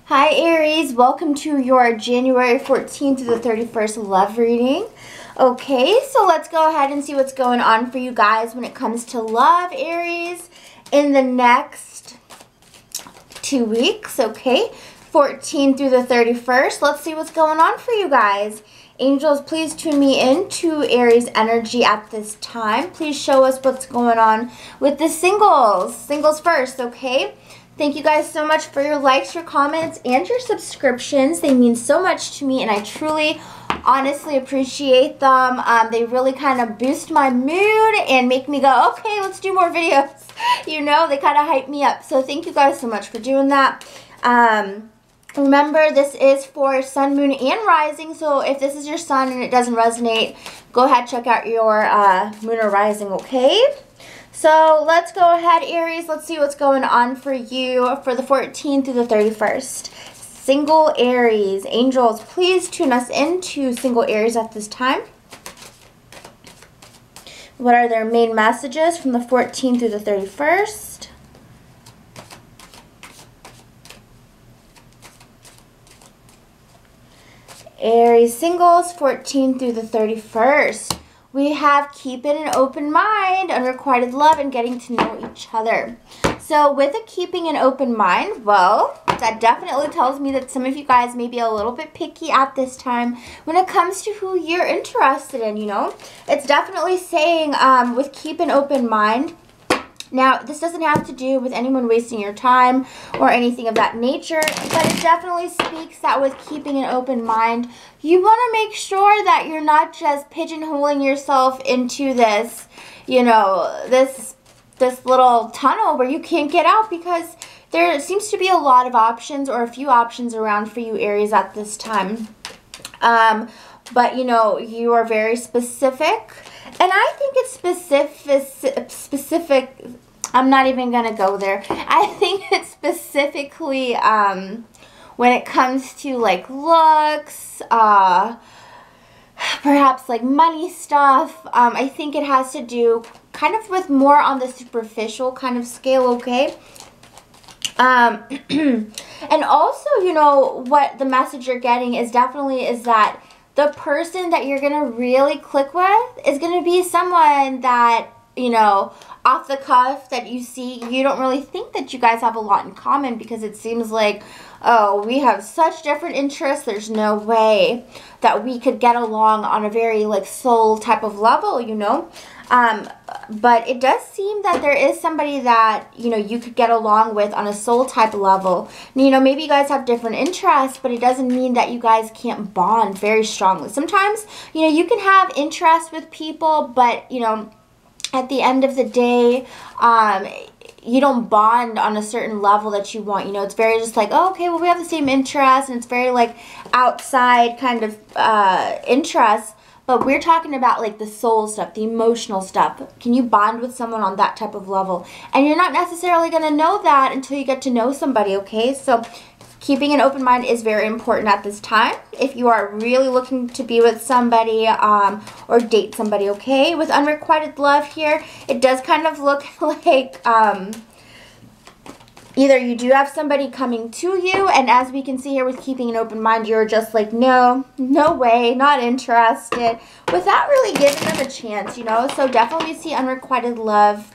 Hi Aries, welcome to your January 14th to the 31st love reading. Okay, so let's go ahead and see what's going on for you guys when it comes to love, Aries, in the next 2 weeks, okay? 14th through the 31st. Let's see what's going on for you guys. Angels, please tune me into Aries energy at this time. Please show us what's going on with the singles. Singles first, okay? Thank you guys so much for your likes, your comments, and your subscriptions. They mean so much to me, and I truly, honestly appreciate them. They really kind of boost my mood and make me go, okay, let's do more videos. You know, they kind of hype me up. So thank you guys so much for doing that. Remember, this is for sun, moon, and rising. So if this is your sun and it doesn't resonate, go ahead, check out your moon or rising, okay? So let's go ahead, Aries. Let's see what's going on for you for the 14th through the 31st. Single Aries. Angels, please tune us into single Aries at this time. What are their main messages from the 14th through the 31st? Aries singles, 14th through the 31st. We have keeping an open mind, unrequited love, and getting to know each other. So with a keeping an open mind, well, that definitely tells me that some of you guys may be a little bit picky at this time when it comes to who you're interested in, you know. It's definitely saying with keep an open mind. Now, this doesn't have to do with anyone wasting your time or anything of that nature, but it definitely speaks that with keeping an open mind, you want to make sure that you're not just pigeonholing yourself into this, you know, this little tunnel where you can't get out, because there seems to be a lot of options or a few options around for you, Aries, at this time. But, you know, you are very specific. And I think it's specific. I'm not even going to go there. I think it's specifically when it comes to like looks, perhaps like money stuff. I think it has to do kind of with more on the superficial kind of scale, okay? And also, you know, what the message you're getting is definitely is that the person that you're going to really click with is going to be someone that, you know, off the cuff that you see, you don't really think that you guys have a lot in common, because it seems like, oh, we have such different interests. There's no way that we could get along on a very like soul type of level, you know. But it does seem that there is somebody that, you know, you could get along with on a soul type level. You know, maybe you guys have different interests, but it doesn't mean that you guys can't bond very strongly. Sometimes, you know, you can have interest with people, but, you know, at the end of the day, you don't bond on a certain level that you want. You know, it's very just like, oh, okay, well, we have the same interests, and it's very like outside kind of interests. But we're talking about like the soul stuff, the emotional stuff. Can you bond with someone on that type of level? And you're not necessarily going to know that until you get to know somebody, okay? So keeping an open mind is very important at this time if you are really looking to be with somebody or date somebody, okay? With unrequited love here, it does kind of look like either you do have somebody coming to you, and as we can see here with keeping an open mind, you're just like, no way, not interested, without really giving them a chance, you know? So definitely see unrequited love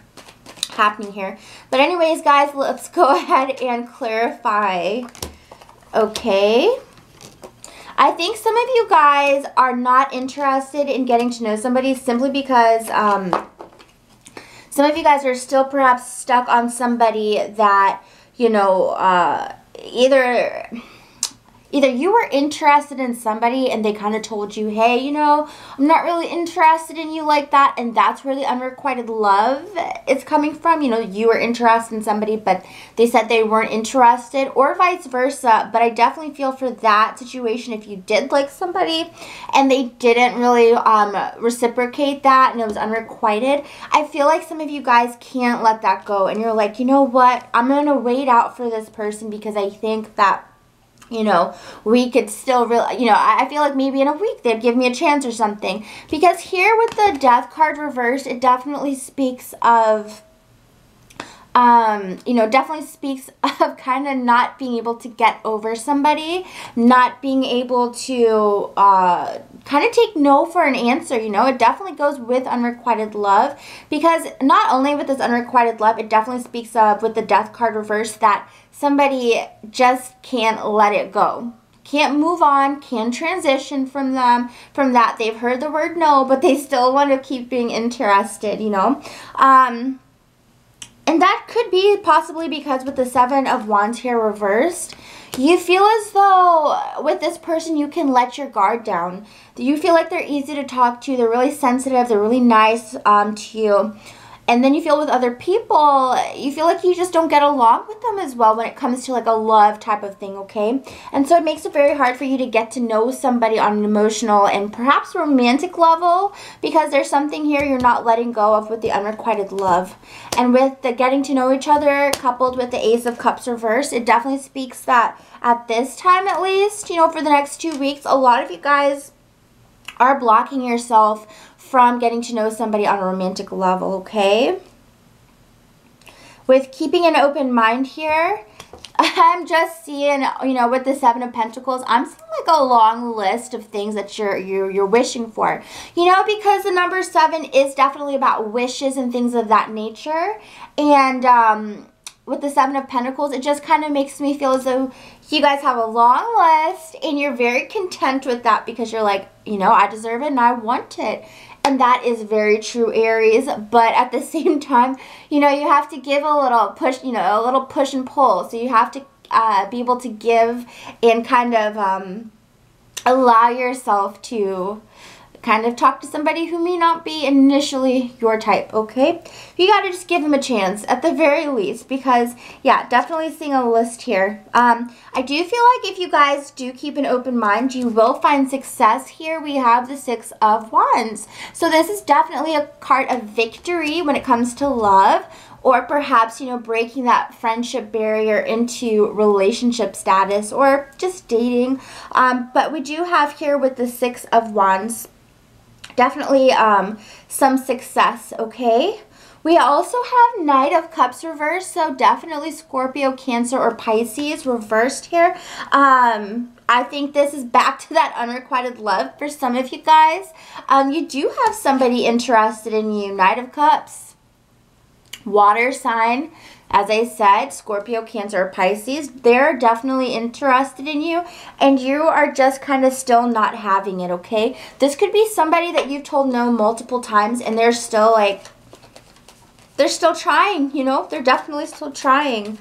happening here. But anyways, guys, let's go ahead and clarify, okay? I think some of you guys are not interested in getting to know somebody simply because some of you guys are still perhaps stuck on somebody that, you know, either you were interested in somebody and they kind of told you, hey, you know, I'm not really interested in you like that, and that's where the unrequited love is coming from. You know, you were interested in somebody, but they said they weren't interested, or vice versa. But I definitely feel for that situation, if you did like somebody and they didn't really reciprocate that and it was unrequited, I feel like some of you guys can't let that go, and you're like, you know what, I'm going to wait out for this person because I think that, you know, we could still really, you know, I feel like maybe in a week they'd give me a chance or something. Because here with the Death card reversed, it definitely speaks of you know, definitely speaks of kind of not being able to get over somebody, not being able to kind of take no for an answer, you know. It definitely goes with unrequited love, because not only with this unrequited love, it definitely speaks of, with the Death card reversed, that somebody just can't let it go. Can't move on, can transition from that. They've heard the word no, but they still want to keep being interested, you know. And that could be possibly because with the Seven of Wands here reversed, you feel as though with this person you can let your guard down. You feel like they're easy to talk to, they're really sensitive, they're really nice to you. And then you feel with other people, you feel like you just don't get along with them as well when it comes to like a love type of thing, okay? And so it makes it very hard for you to get to know somebody on an emotional and perhaps romantic level, because there's something here you're not letting go of with the unrequited love. And with the getting to know each other coupled with the Ace of Cups reversed, it definitely speaks that at this time, at least, you know, for the next 2 weeks, a lot of you guys are blocking yourself from getting to know somebody on a romantic level, okay? With keeping an open mind here, I'm just seeing, you know, with the Seven of Pentacles, I'm seeing like a long list of things that you're wishing for. You know, because the number 7 is definitely about wishes and things of that nature. And with the Seven of Pentacles, it just kind of makes me feel as though you guys have a long list and you're very content with that, because you're like, you know, I deserve it and I want it. And that is very true, Aries. But at the same time, you know, you have to give a little push, you know, a little push and pull. So you have to be able to give and kind of allow yourself to kind of talk to somebody who may not be initially your type, okay? You got to just give them a chance at the very least, because, yeah, definitely seeing a list here. I do feel like if you guys do keep an open mind, you will find success here. We have the Six of Wands. So this is definitely a card of victory when it comes to love, or perhaps, you know, breaking that friendship barrier into relationship status or just dating. But we do have here with the Six of Wands, definitely some success, okay? We also have Knight of Cups reversed, so definitely Scorpio, Cancer, or Pisces reversed here. I think this is back to that unrequited love for some of you guys. You do have somebody interested in you. Knight of Cups, water sign. As I said, Scorpio, Cancer, or Pisces, they're definitely interested in you, and you are just kind of still not having it, okay? This could be somebody that you've told no multiple times, and they're still like, they're still trying, you know? They're definitely still trying.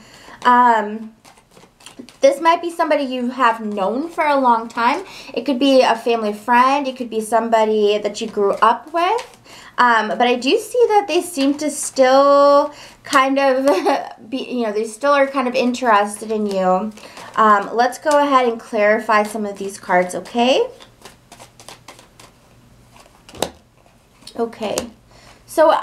This might be somebody you have known for a long time. It could be a family friend. It could be somebody that you grew up with. But I do see that they seem to still kind of be, you know, they still are kind of interested in you. Let's go ahead and clarify some of these cards, okay? Okay. So,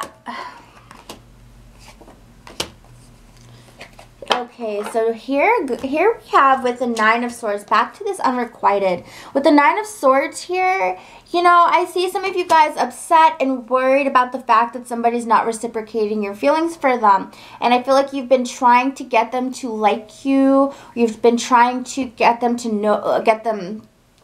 okay, so here we have with the Nine of Swords, back to this unrequited. With the Nine of Swords here, you know, I see some of you guys upset and worried about the fact that somebody's not reciprocating your feelings for them. And I feel like you've been trying to get them to like you. You've been trying to get them to know,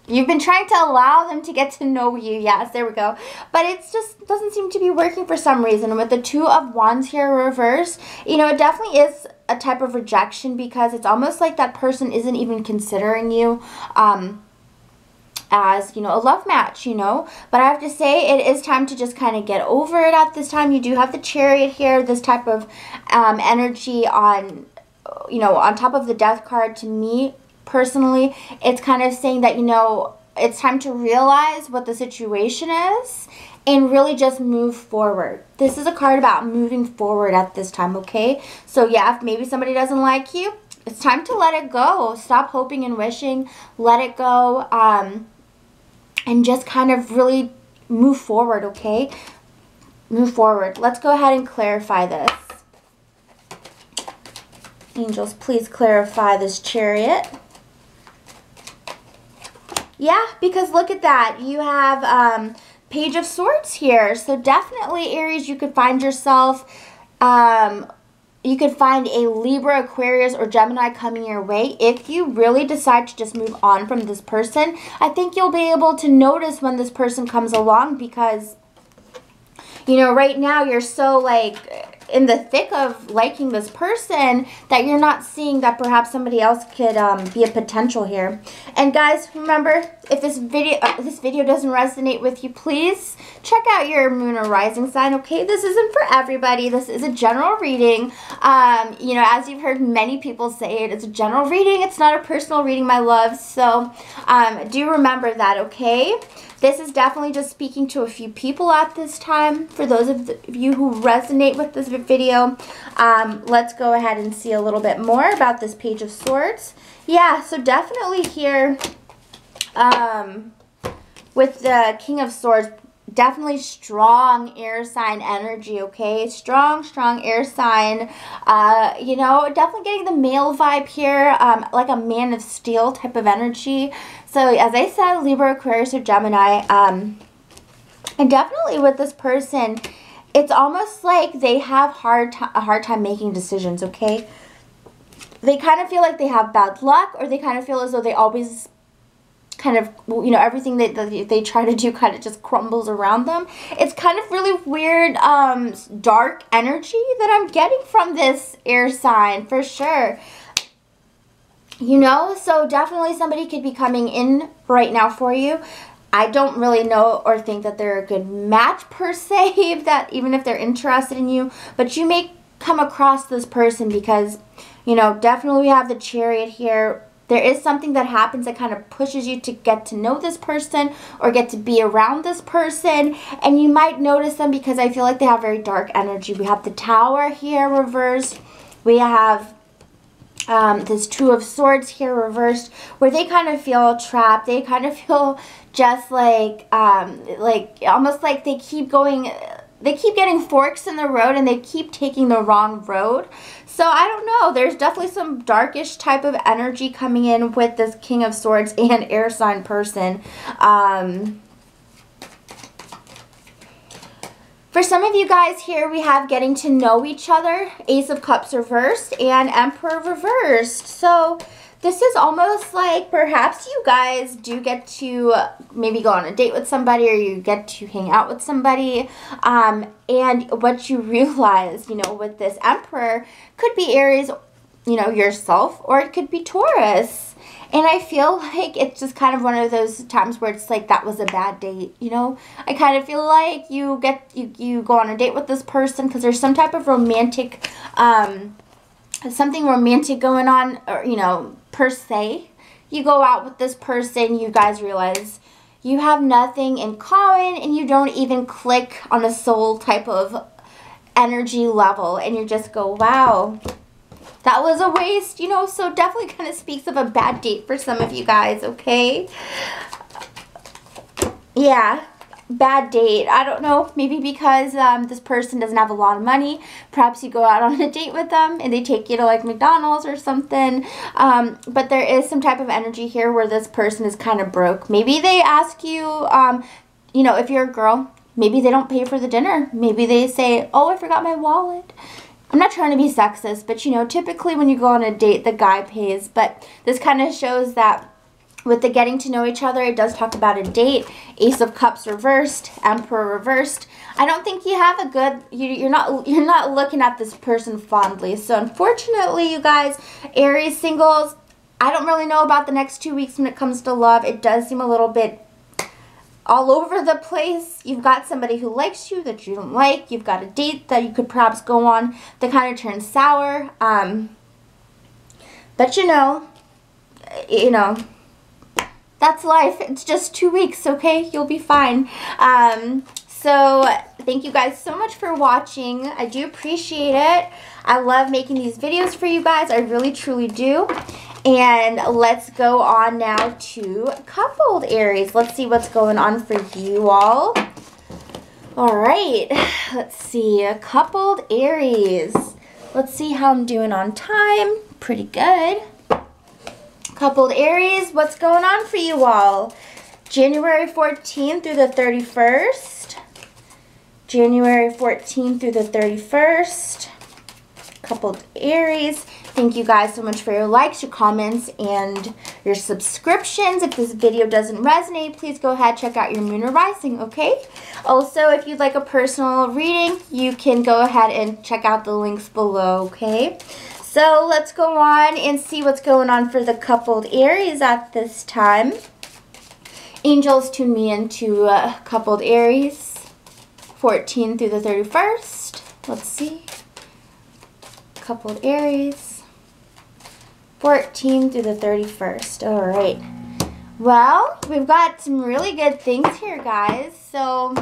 you've been trying to allow them to get to know you. Yes, there we go. But it just doesn't seem to be working for some reason. And with the Two of Wands here reversed, you know, it definitely is a type of rejection, because it's almost like that person isn't even considering you as, you know, a love match, you know. But I have to say, it is time to just kind of get over it at this time. You do have the Chariot here, this type of energy on, you know, on top of the Death card. To me personally, it's kind of saying that, you know, it's time to realize what the situation is and really just move forward. This is a card about moving forward at this time, okay? So yeah, if maybe somebody doesn't like you, it's time to let it go. Stop hoping and wishing. Let it go. And just kind of really move forward, okay? Move forward. Let's go ahead and clarify this. Angels, please clarify this Chariot. Yeah, because look at that. You have Page of Swords here. So definitely, Aries, you could find yourself, you could find a Libra, Aquarius, or Gemini coming your way. If you really decide to just move on from this person, I think you'll be able to notice when this person comes along, because, you know, right now you're so like in the thick of liking this person that you're not seeing that perhaps somebody else could be a potential here. And guys, remember, if this video doesn't resonate with you, please check out your moon or rising sign, okay? This isn't for everybody. This is a general reading. You know, as you've heard many people say it, it's a general reading. It's not a personal reading, my loves. So do remember that, okay? This is definitely just speaking to a few people at this time. For those of you who resonate with this video, let's go ahead and see a little bit more about this Page of Swords. Yeah, so definitely here with the King of Swords, definitely strong air sign energy, okay? Strong air sign. You know, definitely getting the male vibe here, like a man of steel type of energy. So as I said, Libra, Aquarius, or Gemini. And definitely with this person, it's almost like they have a hard time making decisions, okay? They kind of feel like they have bad luck, or they kind of feel as though they always kind of, you know, everything that they try to do kind of just crumbles around them. It's kind of really weird, dark energy that I'm getting from this air sign, for sure. You know, so definitely somebody could be coming in right now for you. I don't really know or think that they're a good match per se, that even if they're interested in you, but you may come across this person because, you know, definitely we have the Chariot here. There is something that happens that kind of pushes you to get to know this person or get to be around this person. And you might notice them because I feel like they have very dark energy. We have the Tower here reversed. We have this Two of Swords here reversed, where they kind of feel trapped. They kind of feel just like almost like they keep getting forks in the road and they keep taking the wrong road. So I don't know. There's definitely some darkish type of energy coming in with this King of Swords and air sign person. For some of you guys here, we have getting to know each other, Ace of Cups reversed, and Emperor reversed. So this is almost like perhaps you guys do get to maybe go on a date with somebody, or you get to hang out with somebody. And what you realize, you know, with this Emperor could be Aries, you know, yourself, or it could be Taurus. And I feel like it's just kind of one of those times where it's like that was a bad date, you know? I kind of feel like you go on a date with this person because there's some type of romantic, something romantic going on, or, you know, per se. You go out with this person, you guys realize you have nothing in common and you don't even click on a soul type of energy level, and you just go, wow, that was a waste, you know. So definitely kind of speaks of a bad date for some of you guys, okay? Yeah, bad date. I don't know, maybe because this person doesn't have a lot of money. Perhaps you go out on a date with them and they take you to like McDonald's or something. But there is some type of energy here where this person is kind of broke. Maybe they ask you, you know, if you're a girl, maybe they don't pay for the dinner. Maybe they say, oh, I forgot my wallet. I'm not trying to be sexist, but, you know, typically when you go on a date, the guy pays. But this kind of shows that with the getting to know each other, it does talk about a date. Ace of Cups reversed, Emperor reversed. I don't think you have a good, you're not looking at this person fondly. So unfortunately, you guys, Aries singles, I don't really know about the next 2 weeks when it comes to love. It does seem a little bit all over the place. You've got somebody who likes you that you don't like. You've got a date that you could perhaps go on that kind of turns sour. But you know, that's life. It's just 2 weeks, okay? You'll be fine. So thank you guys so much for watching. I do appreciate it. I love making these videos for you guys. I really, truly do. And let's go on now to coupled Aries. Let's see what's going on for you all. All right, let's see, coupled Aries. Let's see how I'm doing on time. Pretty good. Coupled Aries, what's going on for you all? January 14th through the 31st. January 14th through the 31st. coupled Aries, thank you guys so much for your likes, your comments, and your subscriptions. If this video doesn't resonate, please go ahead, check out your moon or rising, okay? Also, if you'd like a personal reading, you can go ahead and check out the links below, okay? So let's go on and see what's going on for the coupled Aries at this time. Angels tune me into coupled Aries, 14 through the 31st. Let's see. Coupled Aries, 14 through the 31st. All right. Well, we've got some really good things here, guys. So,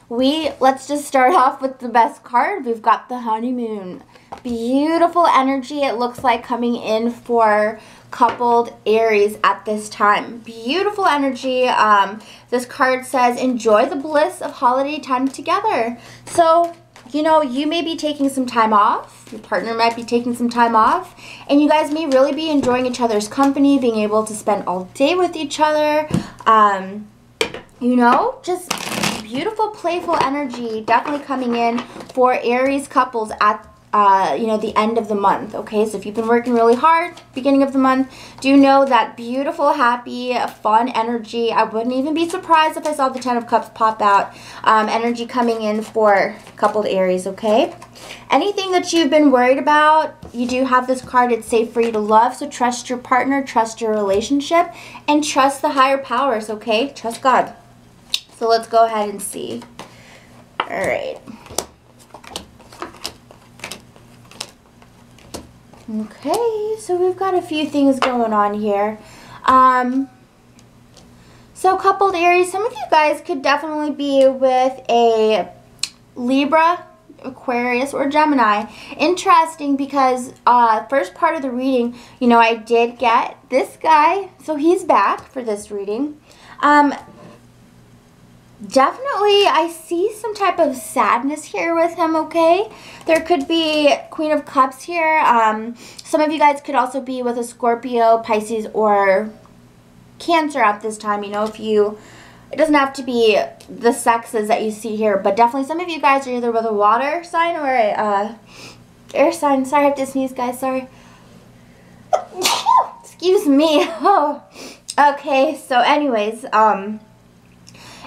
let's just start off with the best card. We've got the honeymoon. Beautiful energy, it looks like, coming in for coupled Aries at this time. Beautiful energy. This card says, enjoy the bliss of holiday time together. So, you know, you may be taking some time off. Your partner might be taking some time off. And you guys may really be enjoying each other's company, being able to spend all day with each other. You know, just beautiful, playful energy definitely coming in for Aries couples at you know, the end of the month, okay? So if you've been working really hard, beginning of the month, do know that beautiful, happy, fun energy. I wouldn't even be surprised if I saw the 10 of Cups pop out. Energy coming in for coupled Aries, okay? Anything that you've been worried about, you do have this card. It's safe for you to love, so trust your partner, trust your relationship, and trust the higher powers, okay? Trust God. So let's go ahead and see. All right. Okay, so we've got a few things going on here. So coupled Aries, some of you guys could definitely be with a Libra, Aquarius, or Gemini. Interesting because first part of the reading, you know, I did get this guy, so he's back for this reading. Definitely, I see some type of sadness here with him, okay? There could be Queen of Cups here. Some of you guys could also be with a Scorpio, Pisces, or Cancer at this time. You know, if you, it doesn't have to be the sexes that you see here, but definitely some of you guys are either with a water sign or a air sign. Sorry, I have to sneeze, guys. Sorry. Excuse me. Oh. Okay, so anyways,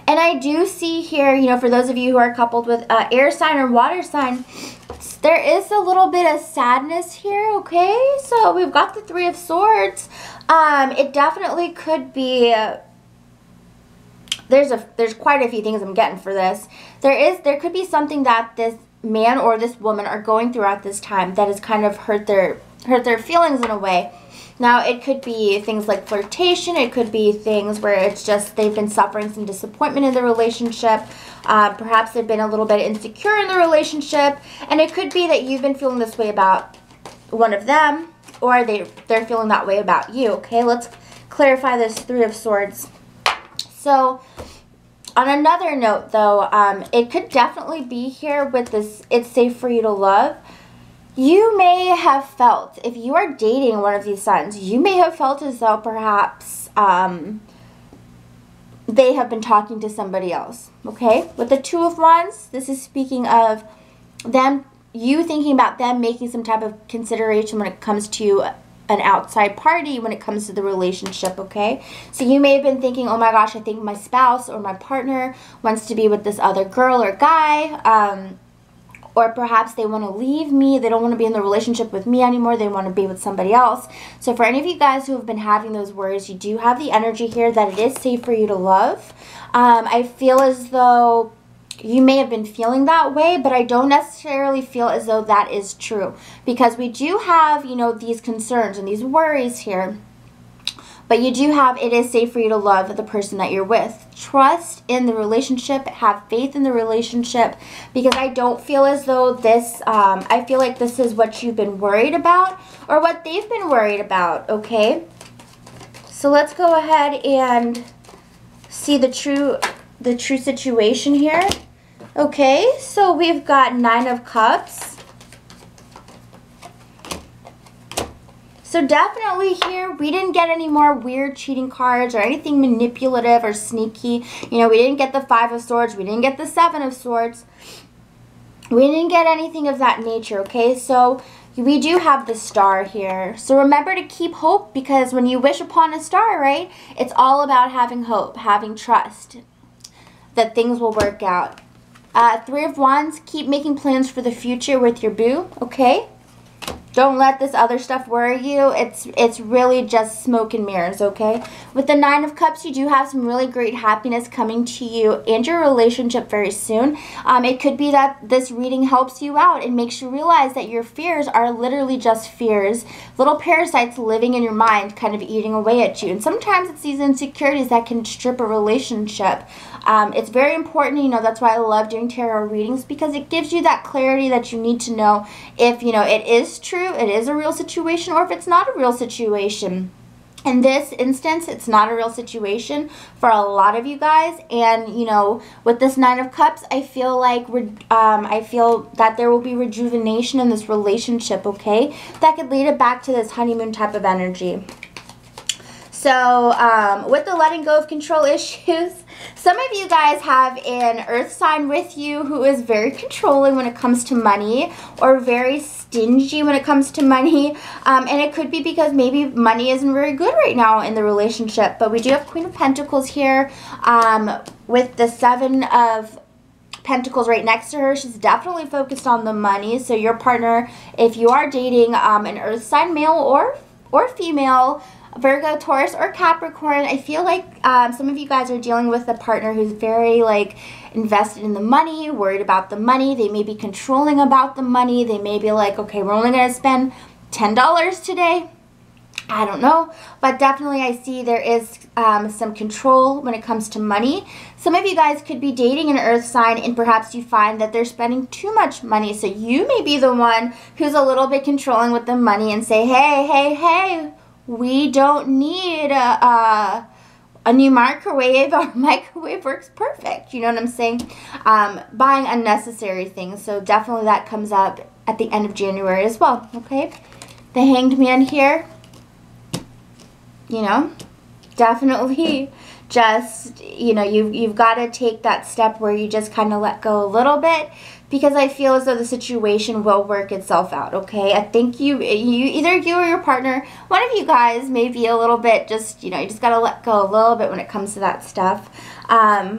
and I do see here, you know, for those of you who are coupled with air sign or water sign, there is a little bit of sadness here, okay? So we've got the Three of Swords. It definitely could be, there's quite a few things I'm getting for this. There could be something that this man or this woman are going through at this time that has kind of hurt their feelings in a way. Now, it could be things like flirtation. It could be things where it's just they've been suffering some disappointment in the relationship. Perhaps they've been a little bit insecure in the relationship. And it could be that you've been feeling this way about one of them, or they're feeling that way about you. Okay, let's clarify this Three of Swords. So, on another note, though, it could definitely be here with this, it's safe for you to love. You may have felt, if you are dating one of these signs, you may have felt as though perhaps they have been talking to somebody else, okay? With the Two of Wands, this is speaking of them, you thinking about them making some type of consideration when it comes to an outside party, when it comes to the relationship, okay? So you may have been thinking, oh my gosh, I think my spouse or my partner wants to be with this other girl or guy, or perhaps they want to leave me. They don't want to be in the relationship with me anymore. They want to be with somebody else. So for any of you guys who have been having those worries, you do have the energy here that it is safe for you to love. I feel as though you may have been feeling that way, but I don't necessarily feel as though that is true. Because we do have, you know, these concerns and these worries here. But you do have, it is safe for you to love the person that you're with. Trust in the relationship. Have faith in the relationship. Because I don't feel as though this, I feel like this is what you've been worried about. Or what they've been worried about, okay? So let's go ahead and see the true situation here. Okay, so we've got Nine of Cups. So definitely here, we didn't get any more weird cheating cards or anything manipulative or sneaky. You know, we didn't get the Five of Swords. We didn't get the Seven of Swords. We didn't get anything of that nature, okay? So we do have the star here. So remember to keep hope, because when you wish upon a star, right, it's all about having hope, having trust that things will work out. Three of Wands, keep making plans for the future with your boo, okay? Don't let this other stuff worry you. It's really just smoke and mirrors, okay? With the Nine of Cups, you do have some really great happiness coming to you and your relationship very soon. It could be that this reading helps you out and makes you realize that your fears are literally just fears. Little parasites living in your mind, kind of eating away at you. And sometimes it's these insecurities that can strip a relationship. It's very important, you know, that's why I love doing tarot readings, because it gives you that clarity that you need to know if, you know, it is true, it is a real situation, or if it's not a real situation. In this instance, it's not a real situation for a lot of you guys, and, you know, with this Nine of Cups, I feel like I feel that there will be rejuvenation in this relationship, okay? That could lead it back to this honeymoon type of energy. So, with the letting go of control issues, some of you guys have an earth sign with you who is very controlling when it comes to money, or very stingy when it comes to money. And it could be because maybe money isn't very good right now in the relationship. But we do have Queen of Pentacles here with the Seven of Pentacles right next to her. She's definitely focused on the money. So your partner, if you are dating an earth sign male or female, Virgo, Taurus, or Capricorn, I feel like some of you guys are dealing with a partner who's very, like, invested in the money, worried about the money. They may be controlling about the money. They may be like, okay, we're only going to spend $10 today. I don't know. But definitely I see there is some control when it comes to money. Some of you guys could be dating an earth sign, and perhaps you find that they're spending too much money. So you may be the one who's a little bit controlling with the money and say, hey, hey, hey, we don't need a new microwave. Our microwave works perfect. You know what I'm saying? Buying unnecessary things. So definitely that comes up at the end of January as well. Okay? The Hanged Man here. You know? Definitely just, you know, you've got to take that step where you just kind of let go a little bit, because I feel as though the situation will work itself out, okay? I think either you or your partner, one of you guys may be a little bit just, you know, you just got to let go a little bit when it comes to that stuff. All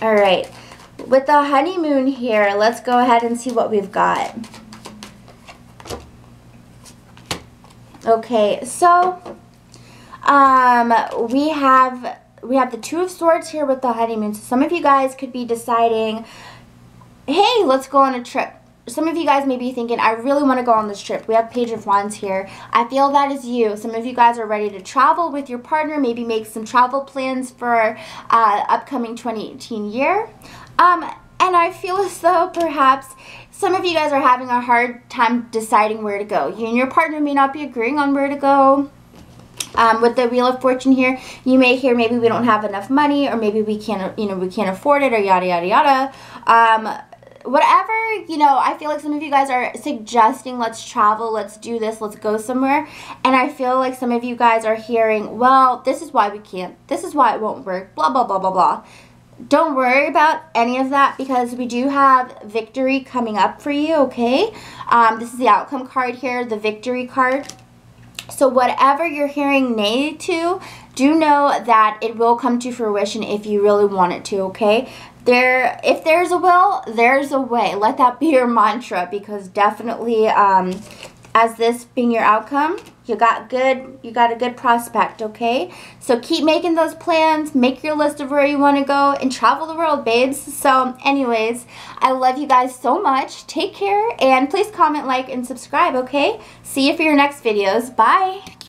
right. With the honeymoon here, let's go ahead and see what we've got. Okay, so we have the Two of Swords here with the honeymoon. So some of you guys could be deciding, hey, let's go on a trip. Some of you guys may be thinking, I really want to go on this trip. We have Page of Wands here. I feel that is you. Some of you guys are ready to travel with your partner, maybe make some travel plans for upcoming 2018 year. And I feel as though perhaps some of you guys are having a hard time deciding where to go. You and your partner may not be agreeing on where to go. With the Wheel of Fortune here, you may hear maybe we don't have enough money, or maybe we can't, you know, we can't afford it, or yada, yada, yada. Whatever, you know, I feel like some of you guys are suggesting, let's travel, let's do this, let's go somewhere. And I feel like some of you guys are hearing, well, this is why we can't, this is why it won't work, blah, blah, blah, blah, blah. Don't worry about any of that, because we do have victory coming up for you, okay? This is the outcome card here, the victory card. So whatever you're hearing nay to, do know that it will come to fruition if you really want it to, okay? If there's a will, there's a way. Let that be your mantra, because definitely as this being your outcome, you got a good prospect, okay? So keep making those plans, make your list of where you want to go, and travel the world, babes. So anyways, I love you guys so much. Take care, and please comment, like, and subscribe, okay? See you for your next videos. Bye!